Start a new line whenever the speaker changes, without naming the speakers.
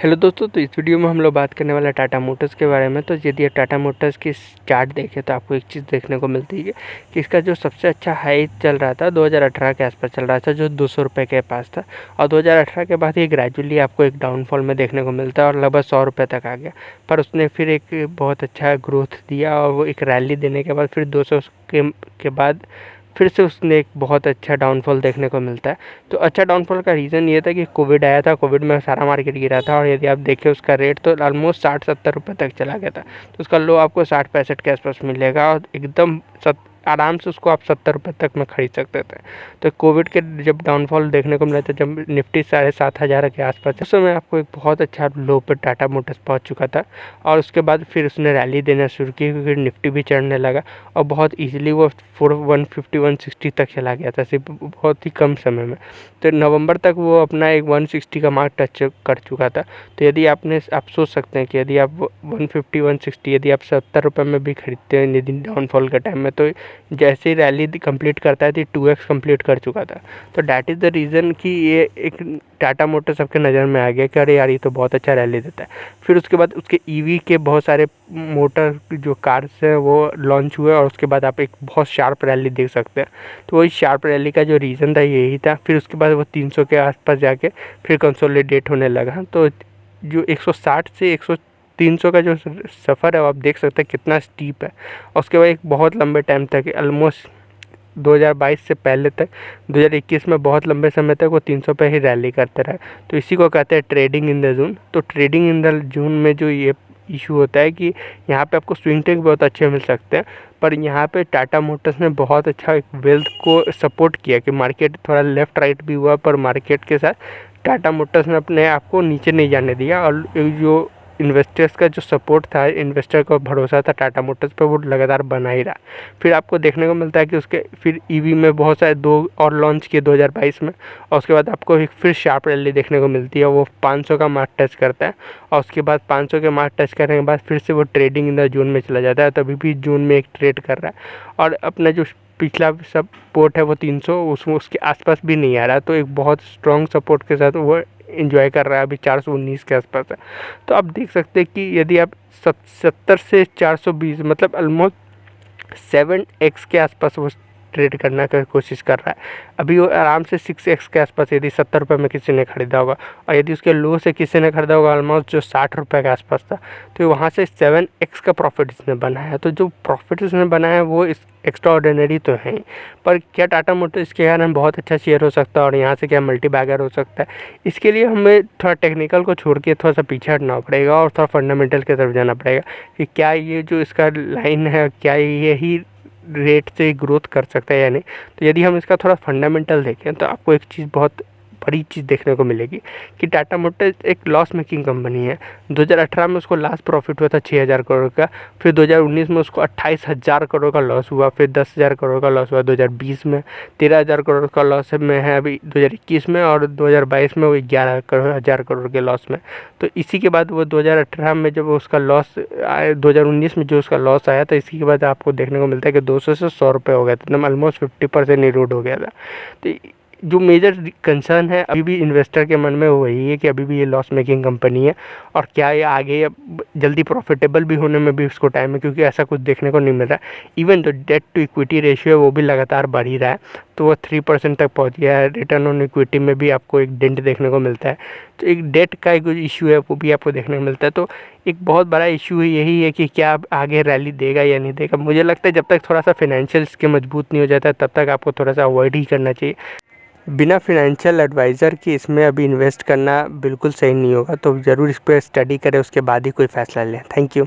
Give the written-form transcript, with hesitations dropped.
Hello दोस्तों, तो इस वीडियो में हम लोग बात करने वाला टाटा मोटर्स के बारे में। तो यदि आप टाटा मोटर्स की चार्ट देखें तो आपको एक चीज़ देखने को मिलती है कि इसका जो सबसे अच्छा हाई चल रहा था 2018 के आसपास चल रहा था, जो 200 रुपये के पास था। और 2018 के बाद ये ग्रेजुअली आपको एक डाउनफॉल में देखने को मिलता है और लगभग 100 रुपये तक आ गया। पर उसने फिर एक बहुत अच्छा ग्रोथ दिया और वो एक रैली देने के बाद फिर 200 के बाद फिर से उसने एक बहुत अच्छा डाउनफॉल देखने को मिलता है। तो अच्छा डाउनफॉल का रीज़न ये था कि कोविड आया था, कोविड में सारा मार्केट गिरा था और यदि आप देखें उसका रेट तो ऑलमोस्ट 60-70 रुपये तक चला गया था। तो उसका लो आपको 60-65 के आसपास मिलेगा और एकदम आराम से उसको आप 70 रुपये तक में खरीद सकते थे। तो कोविड के जब डाउनफॉल देखने को मिला था, जब निफ्टी 7,500 के आसपास, उस समय आपको एक बहुत अच्छा लो पर टाटा मोटर्स पहुंच चुका था और उसके बाद फिर उसने रैली देना शुरू की क्योंकि निफ्टी भी चढ़ने लगा और बहुत ईजिली वो 150-160 तक चला गया था सिर्फ बहुत ही कम समय में। तो नवंबर तक वो अपना एक 160 का मार्क टच कर चुका था। तो यदि आप सोच सकते हैं कि यदि आप 150-160 यदि आप 70 रुपये में भी खरीदते हैं यदि डाउनफॉल के टाइम में, तो जैसे ही रैली कंप्लीट करता है तो 2x कंप्लीट कर चुका था। तो डैट इज़ द रीज़न कि ये एक टाटा मोटर्स सबके नज़र में आ गया कि अरे यार ये तो बहुत अच्छा रैली देता है। फिर उसके बाद उसके ईवी के बहुत सारे मोटर जो कार्स हैं वो लॉन्च हुए और उसके बाद आप एक बहुत शार्प रैली देख सकते हैं। तो वही शार्प रैली का जो रीज़न था यही था। फिर उसके बाद वो 300 के आसपास जाके फिर कंसोलिडेट होने लगा। तो जो 160 से 300 का जो सफ़र है वो आप देख सकते हैं कितना स्टीप है। और उसके बाद एक बहुत लंबे टाइम तक ऑलमोस्ट 2022 से पहले तक 2021 में बहुत लंबे समय तक वो 300 पे ही रैली करते रहे। तो इसी को कहते हैं ट्रेडिंग इन द जोन। तो ट्रेडिंग इन द जोन में जो ये इशू होता है कि यहाँ पे आपको स्विंग ट्रेड बहुत अच्छे मिल सकते हैं, पर यहाँ पे टाटा मोटर्स ने बहुत अच्छा एक वेल्थ को सपोर्ट किया कि मार्केट थोड़ा लेफ़्ट राइट भी हुआ पर मार्केट के साथ टाटा मोटर्स ने अपने आप को नीचे नहीं जाने दिया। और जो इन्वेस्टर्स का जो सपोर्ट था, इन्वेस्टर का भरोसा था टाटा मोटर्स पर, वो लगातार बना ही रहा। फिर आपको देखने को मिलता है कि उसके फिर ईवी में बहुत सारे 2 और लॉन्च किए 2022 में और उसके बाद आपको एक फिर शार्प रैली देखने को मिलती है। वो 500 का मार्क टच करता है और उसके बाद 500 के मार्क टच करने के बाद फिर से वो ट्रेडिंग इन द जोन में चला जाता है। तभी भी जोन में एक ट्रेड कर रहा है और अपना जो पिछला सपोर्ट है वो 300 उसके आसपास भी नहीं आ रहा। तो एक बहुत स्ट्रॉन्ग सपोर्ट के साथ वो एंजॉय कर रहा है, अभी 419 के आसपास है। तो आप देख सकते हैं कि यदि आप 70 से 420 मतलब ऑलमोस्ट 7x के आसपास वो ट्रेड करने की कोशिश कर रहा है। अभी वो आराम से 6x के आसपास यदि 70 रुपये में किसी ने ख़रीदा होगा और यदि उसके लो से किसी ने ख़रीदा होगा ऑलमोस्ट जो 60 रुपये के आसपास था, तो वहाँ से 7x का प्रॉफिट इसने बनाया है। तो जो प्रॉफिट इसने बनाया है वो इस एक्स्ट्रा ऑर्डिनरी तो है, पर क्या टाटा मोटर्स इसके कारण बहुत अच्छा शेयर हो सकता है और यहाँ से क्या मल्टी बैगर हो सकता है, इसके लिए हमें थोड़ा टेक्निकल को छोड़ के थोड़ा सा पीछे हटना पड़ेगा और थोड़ा फंडामेंटल की तरफ जाना पड़ेगा कि क्या ये जो इसका लाइन है क्या यही रेट से ग्रोथ कर सकता है या नहीं। तो यदि हम इसका थोड़ा फंडामेंटल देखें तो आपको एक चीज़ बहुत बड़ी चीज़ देखने को मिलेगी कि टाटा मोटर्स एक लॉस मेकिंग कंपनी है। 2018 में उसको लास्ट प्रॉफिट हुआ था 6,000 करोड़ का, फिर 2019 में उसको 28,000 करोड़ का लॉस हुआ, फिर 10,000 करोड़ का लॉस हुआ 2020 में, 13,000 करोड़ का लॉस में है अभी 2021 में और 2022 में वो 11,000 करोड़ के लॉस में। तो इसी के बाद वो 2018 में जब उसका लॉस आया, 2019 में जो उसका लॉस आया था, इसी के बाद आपको देखने को मिलता है कि 200 से 100 रुपये हो गया था, एकदम ऑलमोस्ट 50% इरोड हो गया था। तो जो मेजर कंसर्न है अभी भी इन्वेस्टर के मन में वही है कि अभी भी ये लॉस मेकिंग कंपनी है और क्या ये आगे जल्दी प्रॉफिटेबल भी होने में भी उसको टाइम है, क्योंकि ऐसा कुछ देखने को नहीं मिल रहा है। इवन जो डेट टू इक्विटी रेशियो है वो भी लगातार बढ़ ही रहा है, तो वो 3% तक पहुंच गया है। रिटर्न ऑन इक्विटी में भी आपको एक डेंट देखने को मिलता है। तो एक डेट का एक इशू है वो भी आपको देखने को मिलता है। तो एक बहुत बड़ा इशू यही है कि क्या आगे रैली देगा या नहीं देगा। मुझे लगता है जब तक थोड़ा सा फाइनेंशियल इसके मजबूत नहीं हो जाता तब तक आपको थोड़ा सा अवॉइड ही करना चाहिए। बिना फिनेंशियल एडवाइज़र के इसमें अभी इन्वेस्ट करना बिल्कुल सही नहीं होगा। तो ज़रूर इस पर स्टडी करें, उसके बाद ही कोई फ़ैसला लें। Thank you.